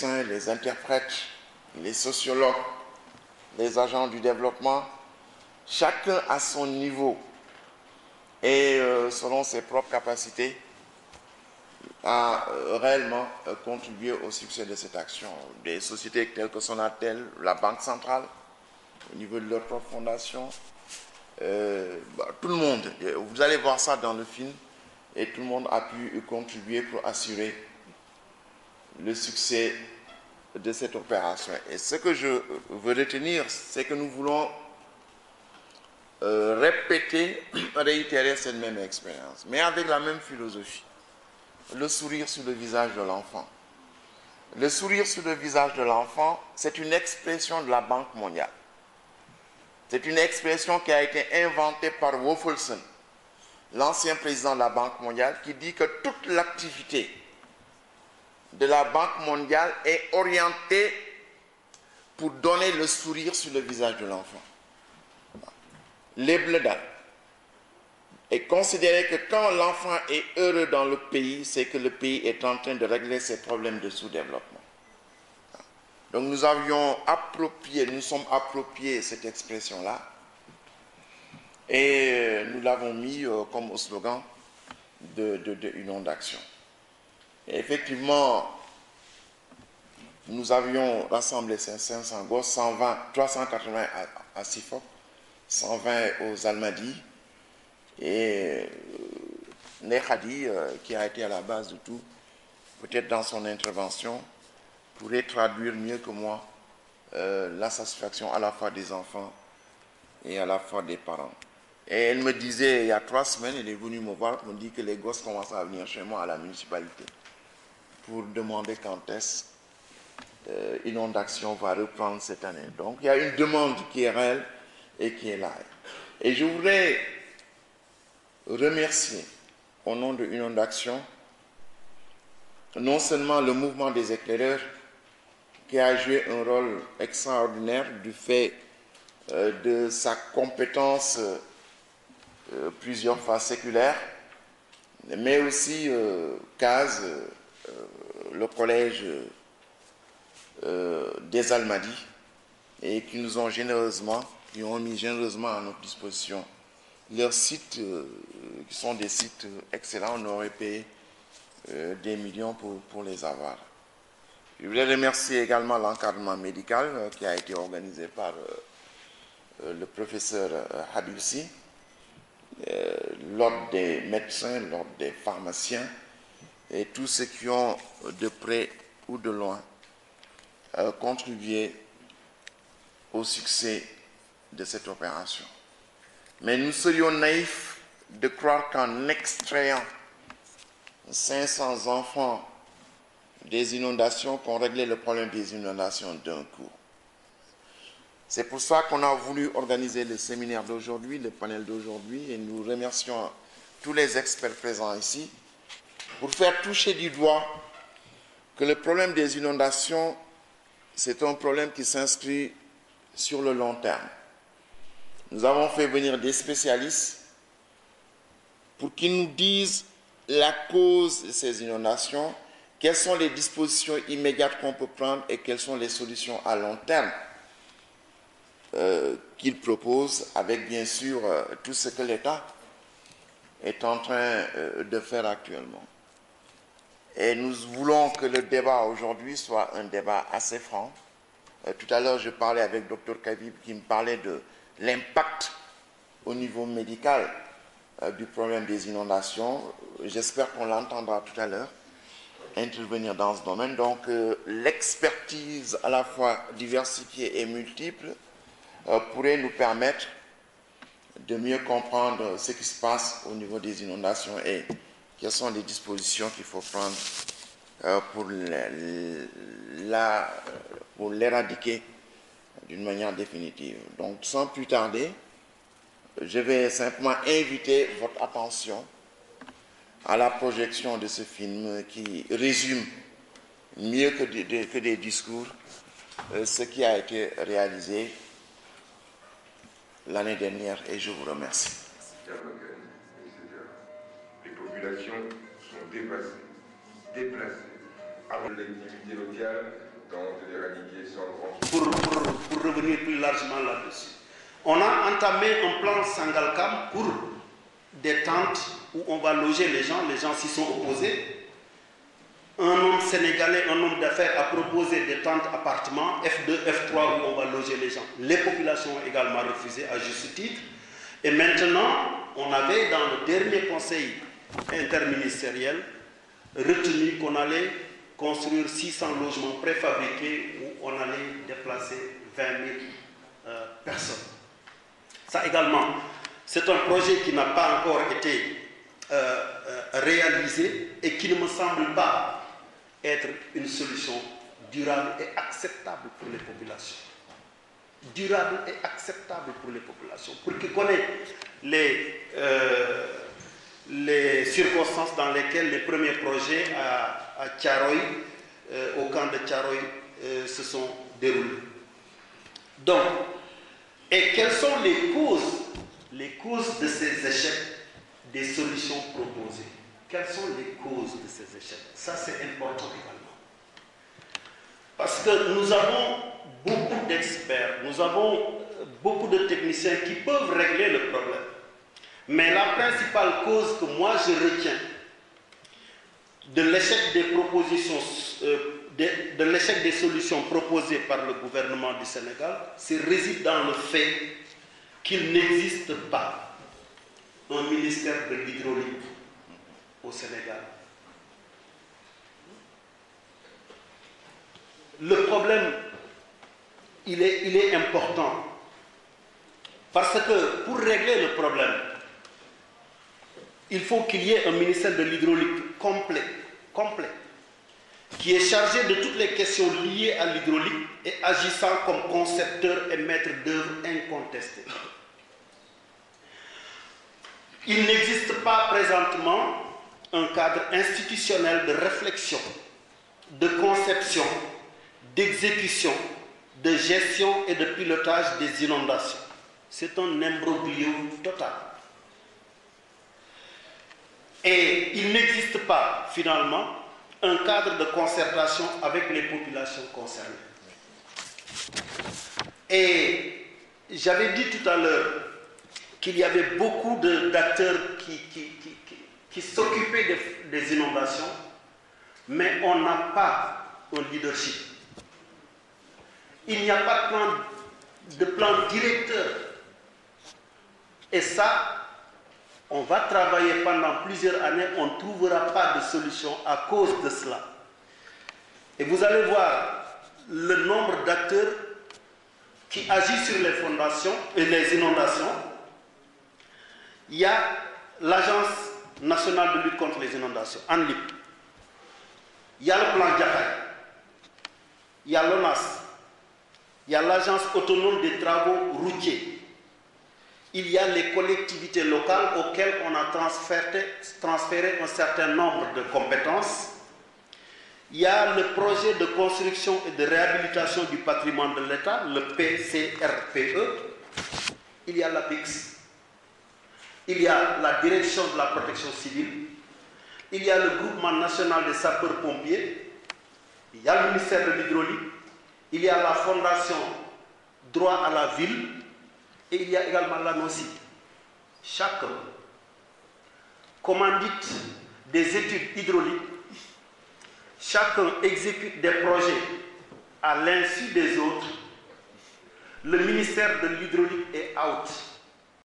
les interprètes, les sociologues, les agents du développement, chacun à son niveau et selon ses propres capacités, a réellement contribué au succès de cette action. Des sociétés telles que Sonatel, la Banque centrale, au niveau de leur propre fondation, tout le monde, vous allez voir ça dans le film, et tout le monde a pu contribuer pour assurer le succès de cette opération. Et ce que je veux retenir, c'est que nous voulons répéter, réitérer cette même expérience, mais avec la même philosophie. Le sourire sur le visage de l'enfant. Le sourire sur le visage de l'enfant, c'est une expression de la Banque mondiale. C'est une expression qui a été inventée par Wolfson, l'ancien président de la Banque mondiale, qui dit que toute l'activité de la Banque mondiale est orientée pour donner le sourire sur le visage de l'enfant. Les Bledas est considéré que quand l'enfant est heureux dans le pays, c'est que le pays est en train de régler ses problèmes de sous-développement. Donc nous sommes appropriés cette expression-là et nous l'avons mis comme slogan de Union d'Action. Et effectivement, nous avions rassemblé 500 gosses, 380 à Sifop, 120 aux Almadies, et Nekhadi, qui a été à la base de tout, peut-être dans son intervention, pourrait traduire mieux que moi la satisfaction à la fois des enfants et à la fois des parents. Et elle me disait, il y a 3 semaines, elle est venue me voir, elle me dit que les gosses commencent à venir chez moi à la municipalité pour demander quand est-ce Union d'Action va reprendre cette année. Donc il y a une demande qui est réelle et qui est là. Et je voudrais remercier au nom de Union d'Action non seulement le mouvement des éclaireurs qui a joué un rôle extraordinaire du fait de sa compétence plusieurs fois séculaire, mais aussi CASE, le collège des Almadies, et qui nous ont mis généreusement à notre disposition leurs sites, qui sont des sites excellents. On aurait payé des millions pour les avoir. Je voulais remercier également l'encadrement médical qui a été organisé par le professeur Habibsi, l'ordre des médecins, l'ordre des pharmaciens et tous ceux qui ont de près ou de loin contribué au succès de cette opération. Mais nous serions naïfs de croire qu'en extrayant 500 enfants des inondations, qu'on réglait le problème des inondations d'un coup. C'est pour ça qu'on a voulu organiser le séminaire d'aujourd'hui, le panel d'aujourd'hui, et nous remercions tous les experts présents ici pour faire toucher du doigt que le problème des inondations, c'est un problème qui s'inscrit sur le long terme. Nous avons fait venir des spécialistes pour qu'ils nous disent la cause de ces inondations, quelles sont les dispositions immédiates qu'on peut prendre et quelles sont les solutions à long terme qu'ils proposent, avec bien sûr tout ce que l'État est en train de faire actuellement. Et nous voulons que le débat aujourd'hui soit un débat assez franc. Tout à l'heure, je parlais avec Dr Khabib qui me parlait de l'impact au niveau médical du problème des inondations. J'espère qu'on l'entendra tout à l'heure intervenir dans ce domaine. Donc l'expertise à la fois diversifiée et multiple pourrait nous permettre de mieux comprendre ce qui se passe au niveau des inondations et quelles sont les dispositions qu'il faut prendre pour l'éradiquer d'une manière définitive. Donc sans plus tarder, je vais simplement inviter votre attention à la projection de ce film qui résume mieux que des discours ce qui a été réalisé l'année dernière, et je vous remercie. Les populations sont dépassées, déplacées, Collectivité locale tente d'éradiquer sans grand... Pour revenir plus largement là-dessus. On a entamé un plan Sangalkam pour des tentes où on va loger les gens s'y sont opposés. Un homme sénégalais, un homme d'affaires a proposé des tentes appartements F2, F3 où on va loger les gens. Les populations ont également refusé à juste titre. Et maintenant, on avait dans le dernier conseil interministériel retenu qu'on allait construire 600 logements préfabriqués où on allait déplacer 20 000 personnes. Ça également, c'est un projet qui n'a pas encore été réalisé et qui ne me semble pas être une solution durable et acceptable pour les populations. Durable et acceptable pour les populations. Pour qui connaît les circonstances dans lesquelles les premiers projets à Thiaroye, au camp de Thiaroye, se sont déroulés. Donc, et quelles sont les causes de ces échecs des solutions proposées? Quelles sont les causes de ces échecs? Ça, c'est important également. Parce que nous avons beaucoup d'experts, nous avons beaucoup de techniciens qui peuvent régler le problème. Mais la principale cause que moi je retiens de l'échec des propositions, de l'échec des solutions proposées par le gouvernement du Sénégal, réside dans le fait qu'il n'existe pas un ministère de l'hydraulique au Sénégal. Le problème, il est important parce que pour régler le problème, il faut qu'il y ait un ministère de l'hydraulique complet, qui est chargé de toutes les questions liées à l'hydraulique et agissant comme concepteur et maître d'œuvre incontesté. Il n'existe pas présentement un cadre institutionnel de réflexion, de conception, d'exécution, de gestion et de pilotage des inondations. C'est un imbroglio total. Et il n'existe pas, finalement, un cadre de concertation avec les populations concernées. Et j'avais dit tout à l'heure qu'il y avait beaucoup d'acteurs qui s'occupaient des inondations, mais on n'a pas un leadership. Il n'y a pas de plan directeur. Et ça, on va travailler pendant plusieurs années, on ne trouvera pas de solution à cause de cela. Et vous allez voir le nombre d'acteurs qui agissent sur les fondations et les inondations. Il y a l'Agence nationale de lutte contre les inondations, ANLIP. Il y a le plan Diakhay. Il y a l'ONAS. Il y a l'Agence autonome des travaux routiers. Il y a les collectivités locales auxquelles on a transféré un certain nombre de compétences. Il y a le projet de construction et de réhabilitation du patrimoine de l'État, le PCRPE. Il y a l'APIX. Il y a la direction de la protection civile. Il y a le groupement national des sapeurs-pompiers. Il y a le ministère de l'hydraulique. Il y a la fondation Droit à la ville. Et il y a également l'ANOCI. Chacun commandite des études hydrauliques. Chacun exécute des projets à l'insu des autres. Le ministère de l'hydraulique est out.